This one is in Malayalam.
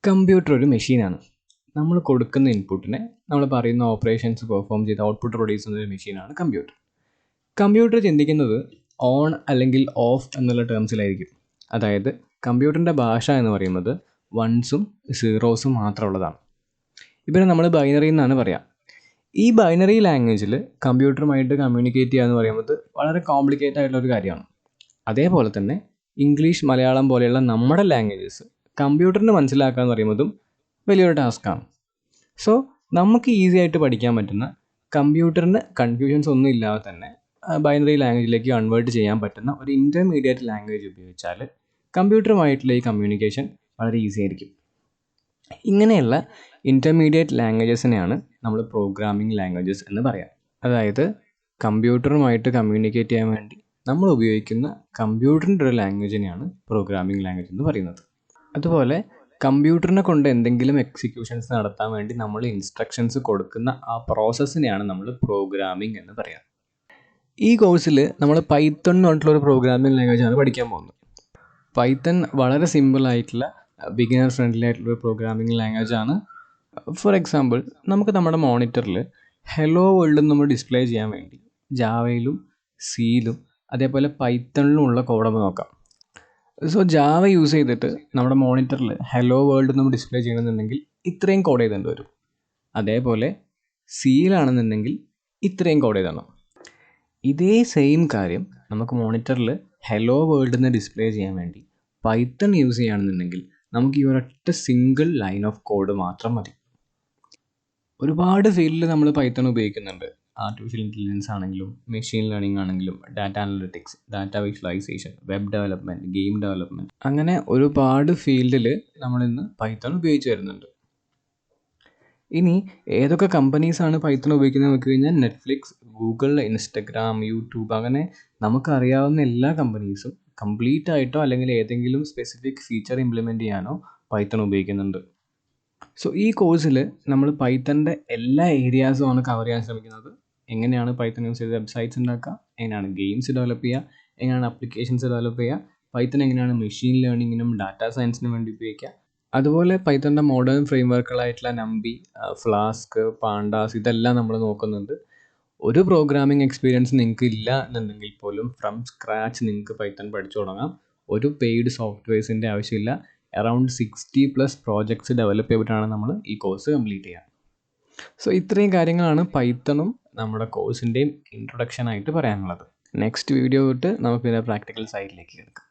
കമ്പ്യൂട്ടർ ഒരു മെഷീനാണ്. നമ്മൾ കൊടുക്കുന്ന ഇൻപുട്ടിനെ നമ്മൾ പറയുന്ന ഓപ്പറേഷൻസ് പെർഫോം ചെയ്ത് ഔട്ട്പുട്ട് പ്രൊഡ്യൂസ് ചെയ്യുന്ന ഒരു മെഷീനാണ് കമ്പ്യൂട്ടർ. കമ്പ്യൂട്ടർ ചിന്തിക്കുന്നത് ഓൺ അല്ലെങ്കിൽ ഓഫ് എന്നുള്ള ടേംസിലായിരിക്കും. അതായത് കമ്പ്യൂട്ടറിൻ്റെ ഭാഷ എന്ന് പറയുന്നത് വൺസും സീറോസും മാത്രമുള്ളതാണ്. ഇവരെ നമ്മൾ ബൈനറി എന്നാണ് പറയുക. ഈ ബൈനറി ലാംഗ്വേജിൽ കമ്പ്യൂട്ടറുമായിട്ട് കമ്മ്യൂണിക്കേറ്റ് ചെയ്യുക എന്ന് പറയുന്നത് വളരെ കോംപ്ലിക്കേറ്റഡ് ആയിട്ടുള്ളൊരു കാര്യമാണ്. അതേപോലെ തന്നെ ഇംഗ്ലീഷ്, മലയാളം പോലെയുള്ള നമ്മുടെ ലാംഗ്വേജസ് കമ്പ്യൂട്ടറിന് മനസ്സിലാക്കുക എന്ന് പറയുന്നതും വലിയൊരു ടാസ്ക്കാണ്. സോ നമുക്ക് ഈസി ആയിട്ട് പഠിക്കാൻ പറ്റുന്ന, കമ്പ്യൂട്ടറിന് കൺഫ്യൂഷൻസ് ഒന്നും ഇല്ലാതെ തന്നെ ബൈനറി ലാംഗ്വേജിലേക്ക് കൺവേർട്ട് ചെയ്യാൻ പറ്റുന്ന ഒരു ഇൻ്റർമീഡിയറ്റ് ലാംഗ്വേജ് ഉപയോഗിച്ചാൽ കമ്പ്യൂട്ടറുമായിട്ടുള്ള ഈ കമ്മ്യൂണിക്കേഷൻ വളരെ ഈസി ആയിരിക്കും. ഇങ്ങനെയുള്ള ഇൻ്റർമീഡിയറ്റ് ലാംഗ്വേജസിനെയാണ് നമ്മൾ പ്രോഗ്രാമിംഗ് ലാംഗ്വേജസ് എന്ന് പറയാം. അതായത് കമ്പ്യൂട്ടറുമായിട്ട് കമ്മ്യൂണിക്കേറ്റ് ചെയ്യാൻ വേണ്ടി നമ്മൾ ഉപയോഗിക്കുന്ന കമ്പ്യൂട്ടറിൻ്റെ ഒരു ലാംഗ്വേജിനെയാണ് പ്രോഗ്രാമിംഗ് ലാംഗ്വേജ് എന്ന് പറയുന്നത്. അതുപോലെ കമ്പ്യൂട്ടറിനെ കൊണ്ട് എന്തെങ്കിലും എക്സിക്യൂഷൻസ് നടത്താൻ വേണ്ടി നമ്മൾ ഇൻസ്ട്രക്ഷൻസ് കൊടുക്കുന്ന ആ പ്രോസസ്സിനെയാണ് നമ്മൾ പ്രോഗ്രാമിംഗ് എന്ന് പറയാം. ഈ കോഴ്സിൽ നമ്മൾ പൈത്തൺ എന്ന് പറഞ്ഞിട്ടുള്ളൊരു പ്രോഗ്രാമിംഗ് ലാംഗ്വേജാണ് പഠിക്കാൻ പോകുന്നത്. പൈത്തൺ വളരെ സിമ്പിളായിട്ടുള്ള ബിഗിനർ ഫ്രണ്ട്ലി ആയിട്ടുള്ളൊരു പ്രോഗ്രാമിംഗ് ലാംഗ്വേജാണ്. ഫോർ എക്സാമ്പിൾ, നമുക്ക് നമ്മുടെ മോണിറ്ററിൽ ഹലോ വേൾഡ് നമ്മൾ ഡിസ്പ്ലേ ചെയ്യാൻ വേണ്ടി ജാവയിലും സിയിലും അതേപോലെ പൈത്തണിലും ഉള്ള കോഡ് നമുക്ക് നോക്കാം. സോ ജാവ യൂസ് ചെയ്തിട്ട് നമ്മുടെ മോണിറ്ററിൽ ഹലോ വേൾഡ് നമ്മൾ ഡിസ്പ്ലേ ചെയ്യണമെന്നുണ്ടെങ്കിൽ ഇത്രയും കോഡ് ചെയ്തേണ്ടി വരും. അതേപോലെ സിയിലാണെന്നുണ്ടെങ്കിൽ ഇത്രയും കോഡ് ചെയ്തണം. ഇതേ സെയിം കാര്യം നമുക്ക് മോണിറ്ററിൽ ഹലോ വേൾഡ് എന്ന് ഡിസ്പ്ലേ ചെയ്യാൻ വേണ്ടി പൈത്തൺ യൂസ് ചെയ്യുകയാണെന്നുണ്ടെങ്കിൽ നമുക്ക് ഈ ഒരൊറ്റ സിംഗിൾ ലൈൻ ഓഫ് കോഡ് മാത്രം മതി. ഒരുപാട് ഫീൽഡിൽ നമ്മൾ പൈത്തൺ ഉപയോഗിക്കുന്നുണ്ട്. ആർട്ടിഫിഷ്യൽ ഇൻ്റലിജൻസ് ആണെങ്കിലും മെഷീൻ ലേണിംഗ് ആണെങ്കിലും data analytics, data visualisation, web development, game development, അങ്ങനെ ഒരുപാട് ഫീൽഡിൽ നമ്മളിന്ന് പൈത്തൺ ഉപയോഗിച്ച് വരുന്നുണ്ട്. ഇനി ഏതൊക്കെ കമ്പനീസാണ് പൈത്തൺ ഉപയോഗിക്കുന്നത് നോക്കി കഴിഞ്ഞാൽ നെറ്റ്ഫ്ലിക്സ്, ഗൂഗിൾ, ഇൻസ്റ്റഗ്രാം, യൂട്യൂബ്, അങ്ങനെ നമുക്കറിയാവുന്ന എല്ലാ കമ്പനീസും കംപ്ലീറ്റ് ആയിട്ടോ അല്ലെങ്കിൽ ഏതെങ്കിലും സ്പെസിഫിക് ഫീച്ചർ ഇംപ്ലിമെൻറ്റ് ചെയ്യാനോ പൈത്തൺ ഉപയോഗിക്കുന്നുണ്ട്. സോ ഈ കോഴ്സിൽ നമ്മൾ പൈത്തണിൻ്റെ എല്ലാ ഏരിയാസുമാണ് കവർ ചെയ്യാൻ ശ്രമിക്കുന്നത്. എങ്ങനെയാണ് പൈത്തൺ യൂസ് ചെയ്ത് വെബ്സൈറ്റ്സ് ഉണ്ടാക്കുക, എങ്ങനെയാണ് ഗെയിംസ് ഡെവലപ്പ് ചെയ്യുക, എങ്ങനെയാണ് ആപ്ലിക്കേഷൻസ് ഡെവലപ്പ് ചെയ്യുക, പൈത്തൺ എങ്ങനെയാണ് മെഷീൻ ലേണിങ്ങിനും ഡാറ്റ സയൻസിനും വേണ്ടി ഉപയോഗിക്കുക, അതുപോലെ പൈത്തണിൻ്റെ മോഡേൺ ഫ്രെയിംവർക്കുകളായിട്ടുള്ള നമ്പി, ഫ്ലാസ്ക്, പാണ്ടാസ്, ഇതെല്ലാം നമ്മൾ നോക്കുന്നുണ്ട്. ഒരു പ്രോഗ്രാമിംഗ് എക്സ്പീരിയൻസ് നിങ്ങൾക്ക് ഇല്ല എന്നുണ്ടെങ്കിൽ പോലും ഫ്രം സ്ക്രാച്ച് നിങ്ങൾക്ക് പൈത്തൺ പഠിച്ചു തുടങ്ങാം. ഒരു പെയ്ഡ് സോഫ്റ്റ്വെയർസിൻ്റെ ആവശ്യമില്ല. അറൗണ്ട് 60+ പ്രോജക്ട്സ് ഡെവലപ്പ് ചെയ്തിട്ടാണ് നമ്മൾ ഈ കോഴ്സ് കംപ്ലീറ്റ് ചെയ്യുക. സോ ഇത്രയും കാര്യങ്ങളാണ് പൈത്തണും നമ്മുടെ കോഴ്സിൻ്റെയും ഇൻട്രൊഡക്ഷനായിട്ട് പറയാനുള്ളത്. നെക്സ്റ്റ് വീഡിയോ തൊട്ട് നമുക്ക് ഇതിൻ്റെ പ്രാക്ടിക്കൽ സൈഡിലേക്ക് എടുക്കാം.